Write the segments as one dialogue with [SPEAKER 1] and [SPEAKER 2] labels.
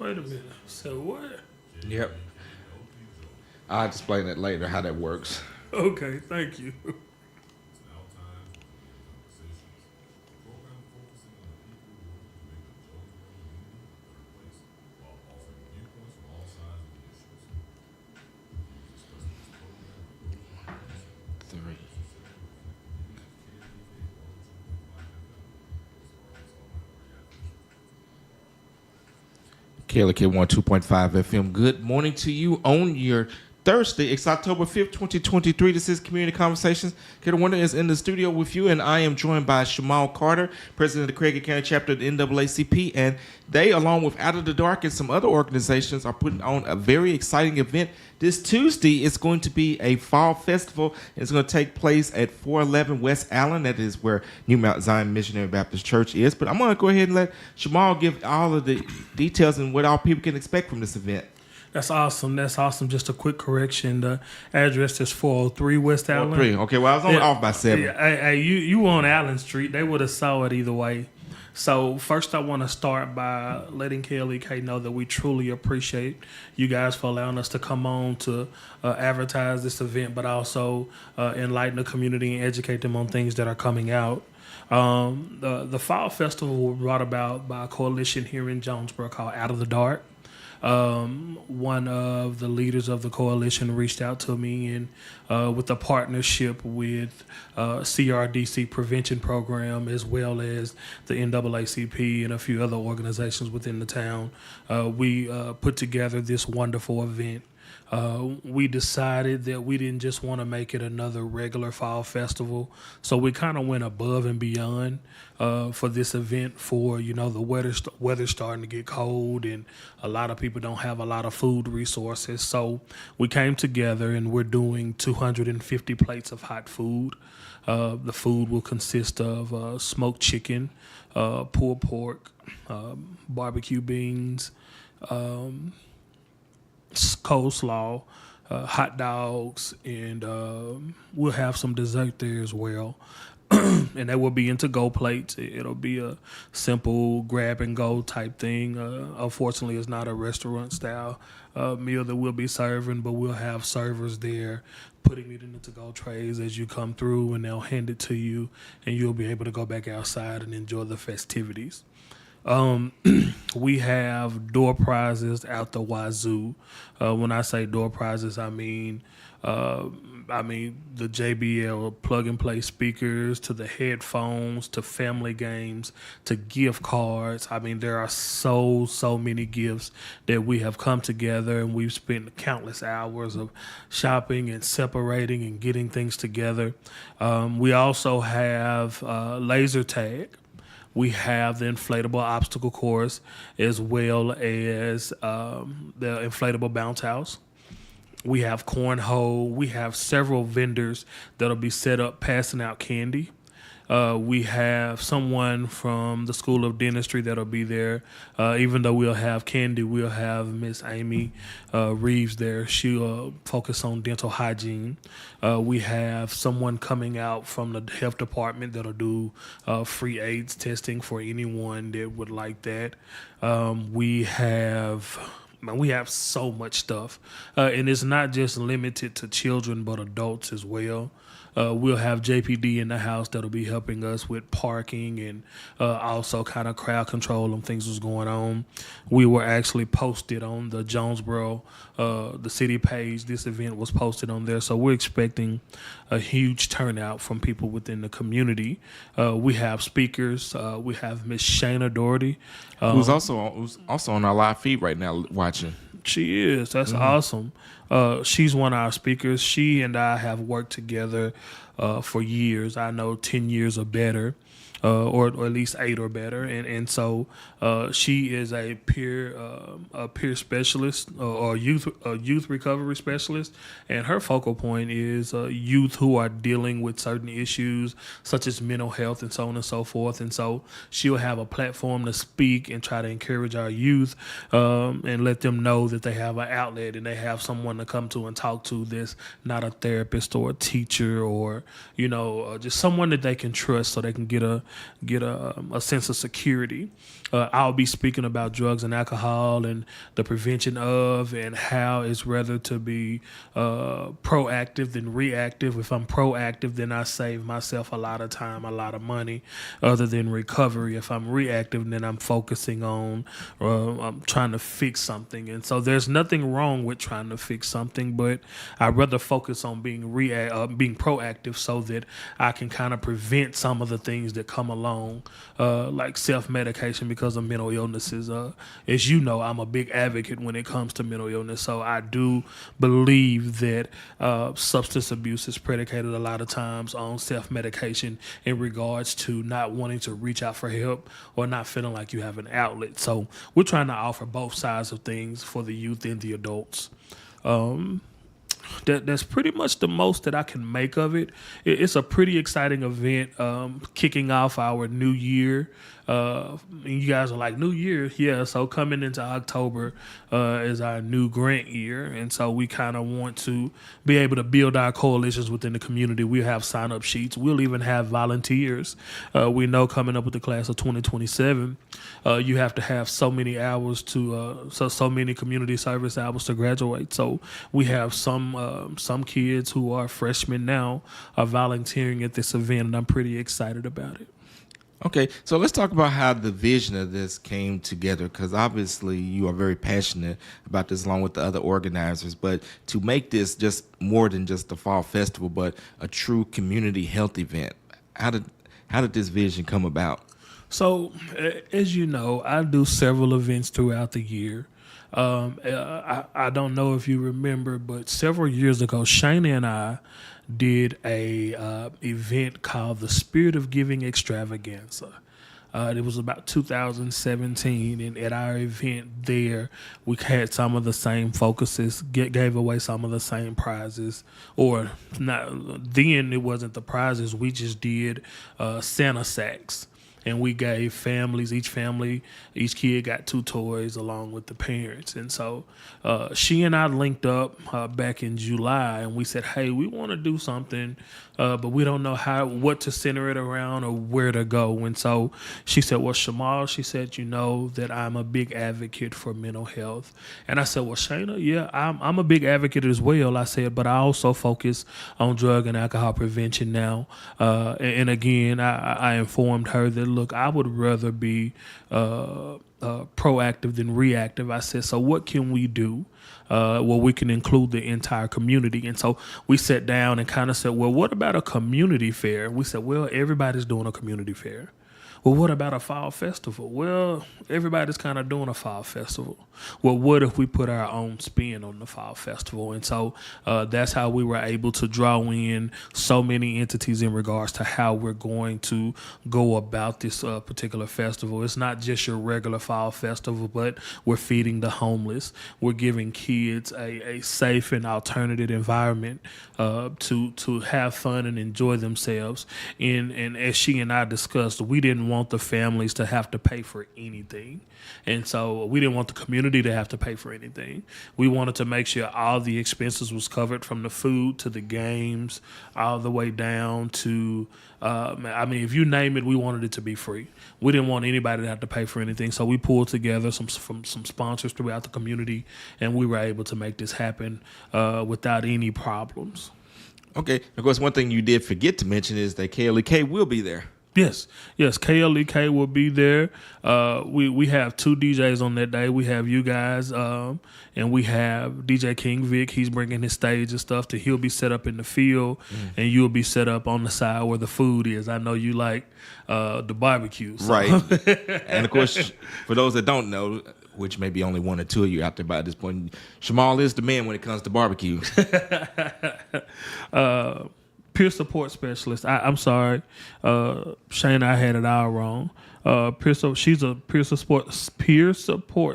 [SPEAKER 1] Wait a minute. So what?
[SPEAKER 2] Yep. I'll explain it later how that works.
[SPEAKER 1] Okay, thank you.
[SPEAKER 2] Three. Kayla Kid 2.5 FM. Good morning to you on your Thursday. It's October 5th, 2023. This is Community Conversations. Kayla Wonder is in the studio with you, and I am joined by Shamal Carter, president of the Craighead County chapter of the NAACP. And they, along with Out of the Dark and some other organizations, are putting on a very exciting event. This Tuesday is going to be a fall festival. It's going to take place at 411 West Allen. That is where New Mount Zion Missionary Baptist Church is. But I'm going to go ahead and let Shamal give all of the details and what all people can expect from this event.
[SPEAKER 1] That's awesome. That's awesome. Just a quick correction. The address is 403 West Allen.
[SPEAKER 2] 403. Okay, well, I was only off by 7.
[SPEAKER 1] Hey, you were on Allen Street. They would have saw it either way. So first I want to start by letting KLEK know that we truly appreciate you guys for allowing us to come on to advertise this event, but also enlighten the community and educate them on things that are coming out. The Fall Festival was brought about by a coalition here in Jonesboro called Out of the Dark. One of the leaders of the coalition reached out to me and with a partnership with CRDC Prevention Program as well as the NAACP and a few other organizations within the town. We put together this wonderful event. We decided that we didn't just want to make it another regular fall festival, so we kind of went above and beyond for this event. For the weather's starting to get cold, and a lot of people don't have a lot of food resources. So we came together, and we're doing 250 plates of hot food. The food will consist of smoked chicken, pulled pork, barbecue beans. Coleslaw, hot dogs, and we'll have some dessert there as well. And that will be in to-go plates. It'll be a simple grab-and-go type thing. Unfortunately, it's not a restaurant-style meal that we'll be serving, but we'll have servers there putting it in the to-go trays as you come through, and they'll hand it to you, and you'll be able to go back outside and enjoy the festivities. We have door prizes out the wazoo. When I say door prizes, I mean the JBL plug and play speakers, to the headphones, to family games, to gift cards. I mean, there are so many gifts that we have come together, and we've spent countless hours of shopping and separating and getting things together. We also have laser tag. We have the inflatable obstacle course, as well as the inflatable bounce house. We have cornhole. We have several vendors that'll be set up passing out candy. We have someone from the School of Dentistry that'll be there. Even though we'll have candy, we'll have Miss Amy Reeves there. She'll focus on dental hygiene. We have someone coming out from the health department that'll do free AIDS testing for anyone that would like that. We have so much stuff. And it's not just limited to children, but adults as well. We'll have JPD in the house that'll be helping us with parking and also kind of crowd control and things was going on. We were actually posted on the Jonesboro, the city page. This event was posted on there. So we're expecting a huge turnout from people within the community. We have speakers. We have Miss Shayna Doherty.
[SPEAKER 2] Who's also on our live feed right now watching.
[SPEAKER 1] She is. That's awesome. She's one of our speakers. She and I have worked together for years. I know 10 years or better. Or at least 8 or better, and so she is a peer specialist or youth recovery specialist, and her focal point is youth who are dealing with certain issues such as mental health and so on and so forth. And so she'll have a platform to speak and try to encourage our youth and let them know that they have an outlet and they have someone to come to and talk to that's not a therapist or a teacher or just someone that they can trust, so they can get a get a sense of security. I'll be speaking about drugs and alcohol and the prevention of, and how it's rather to be proactive than reactive. If I'm proactive, then I save myself a lot of time, a lot of money, other than recovery. If I'm reactive, then I'm focusing on I'm trying to fix something. And so there's nothing wrong with trying to fix something, but I'd rather focus on being proactive so that I can kind of prevent some of the things that come along, like self-medication because of mental illnesses. As you know, I'm a big advocate when it comes to mental illness, so I do believe that substance abuse is predicated a lot of times on self-medication in regards to not wanting to reach out for help or not feeling like you have an outlet. So we're trying to offer both sides of things for the youth and the adults. That's pretty much the most that I can make of it. It's a pretty exciting event, kicking off our new year. You guys are like, new year? Yeah, so coming into October is our new grant year. And so we kind of want to be able to build our coalitions within the community. We have sign-up sheets. We'll even have volunteers. We know coming up with the class of 2027, you have to have so many hours so many community service hours to graduate. So we have some kids who are freshmen now are volunteering at this event, and I'm pretty excited about it.
[SPEAKER 2] Okay, so let's talk about how the vision of this came together, because obviously you are very passionate about this along with the other organizers, but to make this just more than just a fall festival, but a true community health event, how did this vision come about?
[SPEAKER 1] So, as you know, I do several events throughout the year. I don't know if you remember, but several years ago, Shayna and I did a event called the Spirit of Giving Extravaganza. It was about 2017, and at our event there, we had some of the same focuses, gave away some of the same prizes, or not. Then it wasn't the prizes. We just did Santa sacks. And we gave families, each kid got 2 toys along with the parents. And so she and I linked up back in July, and we said, hey, we want to do something, but we don't know what to center it around or where to go. And so she said, well, Shamal, she said, you know that I'm a big advocate for mental health. And I said, well, Shayna, yeah, I'm a big advocate as well. I said, but I also focus on drug and alcohol prevention now. And again, I informed her that, look, I would rather be proactive than reactive. I said, so what can we do? Well, we can include the entire community. And so we sat down and kind of said, well, what about a community fair? We said, well, everybody's doing a community fair. Well, what about a fall festival? Well, everybody's kind of doing a fall festival. Well, what if we put our own spin on the fall festival? And so that's how we were able to draw in so many entities in regards to how we're going to go about this particular festival. It's not just your regular fall festival, but we're feeding the homeless. We're giving kids a safe and alternative environment to have fun and enjoy themselves. And as she and I discussed, we didn't want the families to have to pay for anything. And so we didn't want the community to have to pay for anything. We wanted to make sure all the expenses was covered, from the food to the games, all the way down to, if you name it, we wanted it to be free. We didn't want anybody to have to pay for anything. So we pulled together some sponsors throughout the community, and we were able to make this happen without any problems.
[SPEAKER 2] Okay, of course, one thing you did forget to mention is that KLEK will be there.
[SPEAKER 1] Yes, KLEK will be there. We have 2 DJs on that day. We have you guys, and we have DJ King Vic. He's bringing his stage and stuff. He'll be set up in the field, and you'll be set up on the side where the food is. I know you like the barbecue. So.
[SPEAKER 2] Right. And, of course, for those that don't know, which may be only 1 or 2 of you out there by this point, Shamal is the man when it comes to barbecue. Peer
[SPEAKER 1] support specialist. I'm sorry, Shane. I had it all wrong. She's a peer support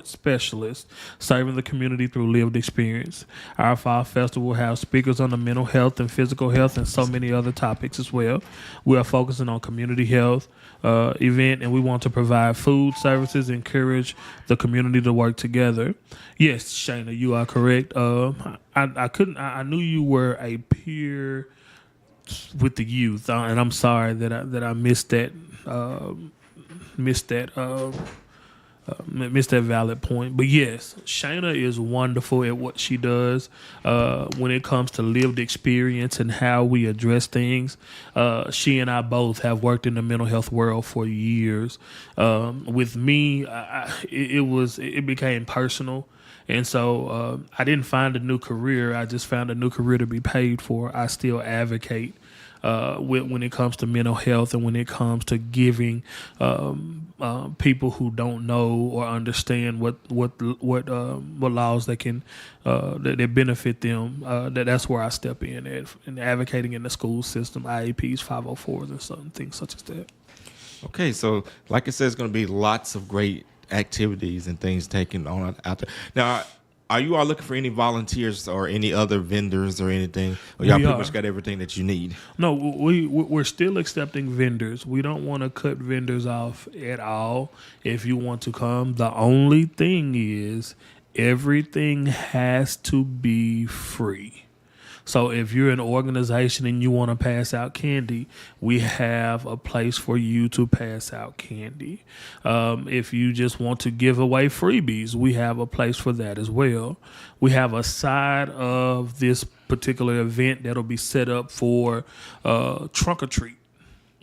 [SPEAKER 1] specialist, serving the community through lived experience. Our fall festival will have speakers on the mental health and physical health and so many other topics as well. We are focusing on community health event, and we want to provide food services, encourage the community to work together. Yes, Shayna, you are correct. I knew you were a peer with the youth, and I'm sorry that I missed that missed that. Missed that valid point. But yes, Shayna is wonderful at what she does when it comes to lived experience and how we address things. She and I both have worked in the mental health world for years. With me, it became personal. And so I didn't find a new career. I just found a new career to be paid for. I still advocate when it comes to mental health and when it comes to giving people who don't know or understand what laws that can that benefit them. That's where I step in advocating in the school system, IEPs, 504s, and some things such as that.
[SPEAKER 2] Okay, so like I said, it's going to be lots of great activities and things taken on out there. Now, are you all looking for any volunteers or any other vendors or anything? Or y'all pretty much got everything that you need?
[SPEAKER 1] No, we're still accepting vendors. We don't want to cut vendors off at all. If you want to come, the only thing is everything has to be free. So if you're an organization and you want to pass out candy, we have a place for you to pass out candy. If you just want to give away freebies, we have a place for that as well. We have a side of this particular event that'll be set up for trunk or treat.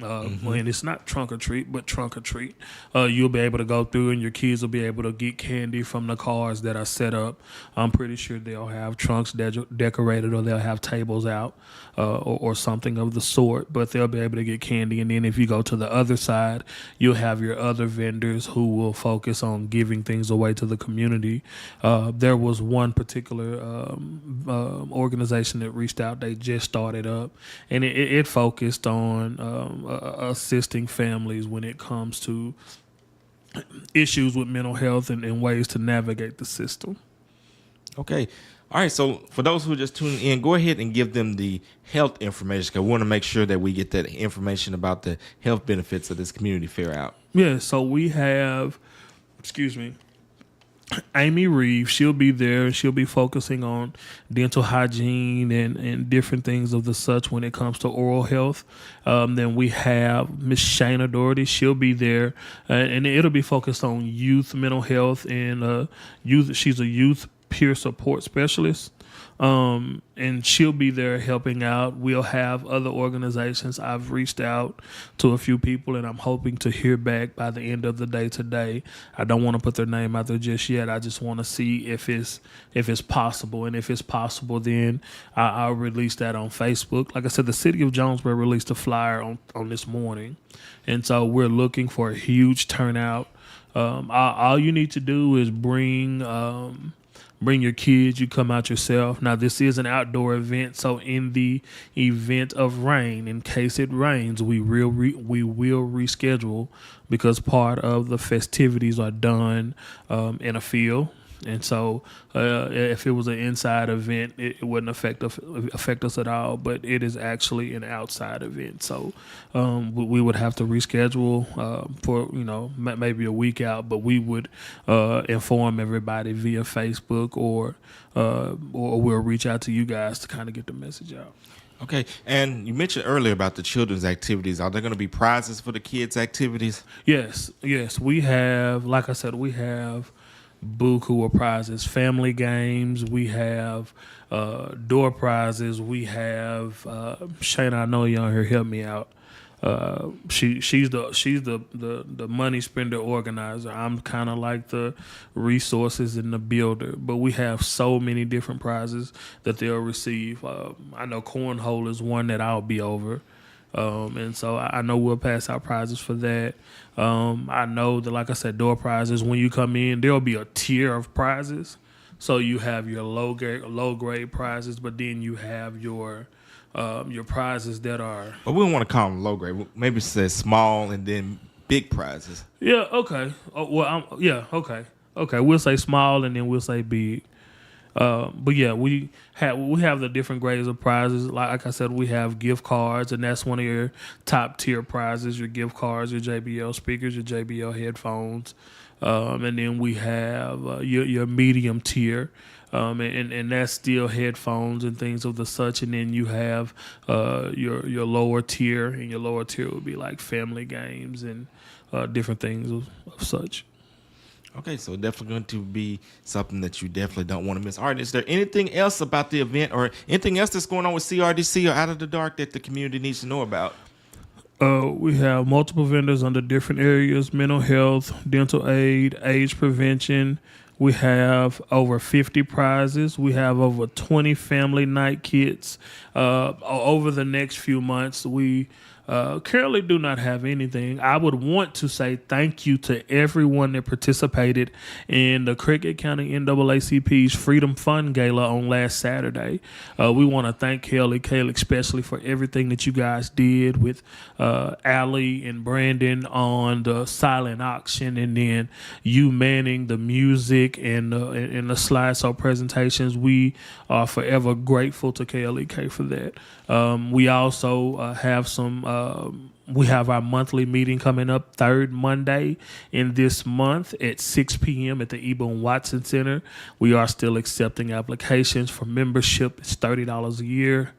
[SPEAKER 1] And it's not trunk or treat, but trunk or treat. You'll be able to go through and your kids will be able to get candy from the cars that are set up. I'm pretty sure they'll have trunks decorated or they'll have tables out or something of the sort, but they'll be able to get candy. And then if you go to the other side, you'll have your other vendors who will focus on giving things away to the community. There was one particular organization that reached out. They just started up, and it focused on assisting families when it comes to issues with mental health and ways to navigate the system.
[SPEAKER 2] Okay. All right. So for those who are just tuning in, go ahead and give them the health information because we want to make sure that we get that information about the health benefits of this community fair out.
[SPEAKER 1] Yeah. So we have, Amy Reeves, she'll be there. She'll be focusing on dental hygiene and different things of the such when it comes to oral health. Then we have Miss Shayna Doherty. She'll be there, and it'll be focused on youth mental health and youth. She's a youth peer support specialist. And she'll be there helping out. We'll have other organizations. I've reached out to a few people, and I'm hoping to hear back by the end of the day today. I don't want to put their name out there just yet. I just want to see if it's possible, and if it's possible, then I'll release that on Facebook. Like I said, the city of Jonesboro released a flyer on this morning, and so we're looking for a huge turnout. All you need to do is bring your kids. You come out yourself. Now, this is an outdoor event, so in the event of rain, in case it rains, we will reschedule because part of the festivities are done in a field. And so if it was an inside event, it wouldn't affect us at all, but it is actually an outside event. So we would have to reschedule for, maybe a week out, but we would inform everybody via Facebook or we'll reach out to you guys to kind of get the message out.
[SPEAKER 2] Okay, and you mentioned earlier about the children's activities. Are there going to be prizes for the kids' activities?
[SPEAKER 1] Yes. We have, like I said, we have buku of prizes, family games. We have door prizes. We have Shayna. I know you on here. Help me out. She's the money spender organizer. I'm kind of like the resources and the builder. But we have so many different prizes that they'll receive. I know cornhole is one that I'll be over. And so I know we'll pass out prizes for that. I know that, like I said, door prizes, when you come in, there'll be a tier of prizes. So you have your low grade prizes, but then you have your prizes that are...
[SPEAKER 2] But we don't want to call them low grade. Maybe it says small and then big prizes.
[SPEAKER 1] Yeah, okay. Okay. Okay, we'll say small and then we'll say big. But yeah, we have the different grades of prizes. Like I said, we have gift cards, and that's one of your top tier prizes. Your gift cards, your JBL speakers, your JBL headphones, and then we have your medium tier. and that's still headphones and things of the such. And then you have your lower tier, and your lower tier would be like family games and different things of such.
[SPEAKER 2] Okay, so definitely going to be something that you definitely don't want to miss. All right, is there anything else about the event or anything else that's going on with CRDC or Out of the Dark that the community needs to know about?
[SPEAKER 1] We have multiple vendors under different areas: mental health, dental aid, AIDS prevention. We have over 50 prizes. We have over 20 family night kits. Over the next few months, we currently do not have anything. I would want to say thank you to everyone that participated in the Cricket County NAACP's Freedom Fun Gala on last Saturday. We want to thank Kelly Kale especially for everything that you guys did with Allie and Brandon on the silent auction, and then you manning the music and the slideshow presentations. We are forever grateful to KLEK for that. We also have we have our monthly meeting coming up third Monday in this month at 6 p.m. at the Eben Watson Center. We are still accepting applications for membership. It's $30 a year.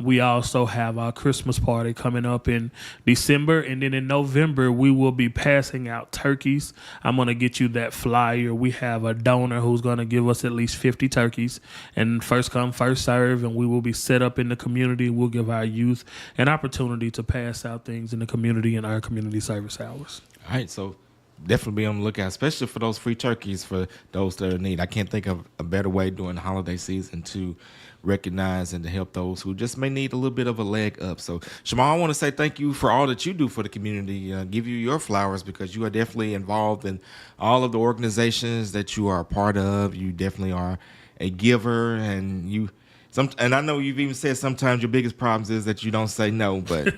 [SPEAKER 1] We also have our Christmas party coming up in December. And then in November, we will be passing out turkeys. I'm going to get you that flyer. We have a donor who's going to give us at least 50 turkeys. And first come, first serve. And we will be set up in the community. We'll give our youth an opportunity to pass out things in the community in our community service hours.
[SPEAKER 2] All right, so definitely be on the lookout, especially for those free turkeys for those that are in need. I can't think of a better way during the holiday season to recognize and to help those who just may need a little bit of a leg up. So, Shamal, I want to say thank you for all that you do for the community. Give you your flowers because you are definitely involved in all of the organizations that you are a part of. You definitely are a giver, and and I know you've even said sometimes your biggest problems is that you don't say no, but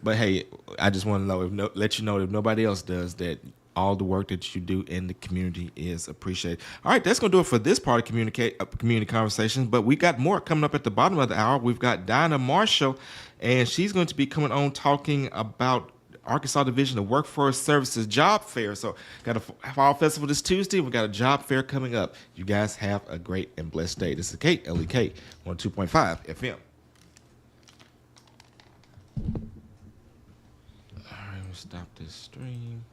[SPEAKER 2] but hey, I just want to let you know if nobody else does that, all the work that you do in the community is appreciated. All right, that's going to do it for this part of community conversations, but we got more coming up at the bottom of the hour. We've got Dinah Marshall, and she's going to be coming on talking about Arkansas Division of Workforce Services Job Fair. So got a fall festival this Tuesday. We got a job fair coming up. You guys have a great and blessed day. This is Kate, LEK, 102.5 FM. All right, we'll stop this stream.